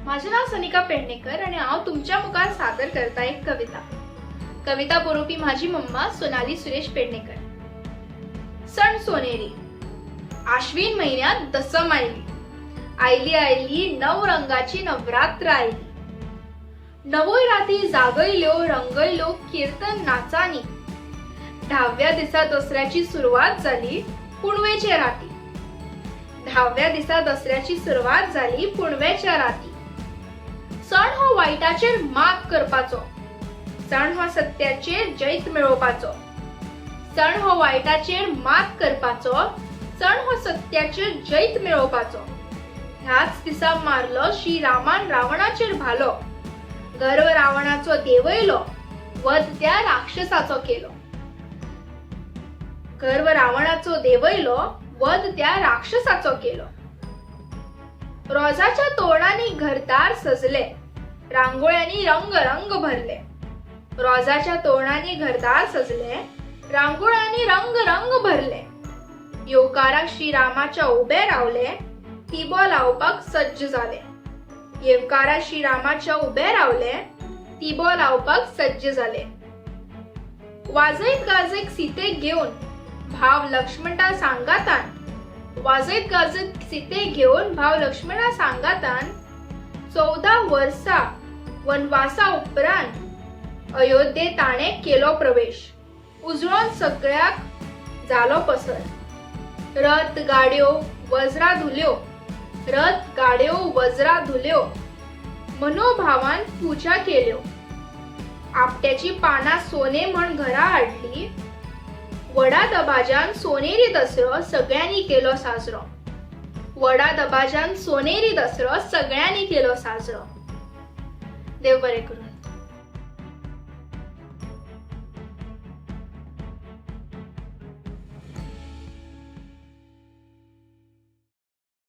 माझे नाव सनिका पेडणेकर आणि हांव तुमच्या मुखार सादर करता एक कविता. कविता बरोवपी माझी मम्मा सोनाली सुरेश पेडणेकर. सण सोनेरी. आश्विन महिन्यात दसम आयली. आयली आयली नव रंगाची नवरात्र आयली. नवोय राती जागयल्यो रंगयल्यो कीर्तन नाचांनी. 10व्या दिसा दसऱ्याची सुरुवात झाली पुणवेच्या राती. 10व्या दिसा दसऱ्याची सुरुवात झाली पुणवेच्या राती. सण हो वाईटाचेर मात करपाचो. सण हो सत्याचेर जैत मेळोवपाचो. सण हो वाईटाचेर मात करपाचो. सण हो सत्याचेर जैत मेळोवपाचो. ह्याच दिसा मारलो श्रीरामान रावणाचेर भालो. गर्व रावणाचो देवयलो. वध त्या राक्षसाचो केलो. गर्व रावणाचो देवयलो. वध त्या राक्षसाचो केलो. रोजाच्या तोरणांनी घरदार सजले. रांगोळ्यांनी रंग रंग भरले. रोजाच्या तोरणांनी घरदार सजले. रांगोळ्यांनी रंग रंग भरले. येवकाराक श्रीरामाच्या उबे रावले. तिबो लावपाक सज्ज झाले. येवकाराक श्रीरामाच्या उबे रावले. तिबो लावपाक सज्ज झाले. वाजयत गाजत सीतेक घेऊन भाव लक्ष्मणा सांगातान. वाजयत गाजत सीते घेऊन भाव लक्ष्मणा सांगातान 14 वर्सा वनवासा उपरांत अयोध्ये ताणे केलो प्रवेश. उजळून सगळ्याक जालो पसर. रथ गाड्यो वज्रा धुल्यो. रथ गाड्यो वज्रा धुल्यो. मनोभावान पूजा केल्यो. आपट्याची पाना सोने म्हण घरा हाडली. वडा दबाजान सोनेरी दसरो सगळ्यांनी केलो साजरो. वडा दबाजान सोनेरी दसरो सगळ्यांनी केलो साजरो. देव बरे करूं.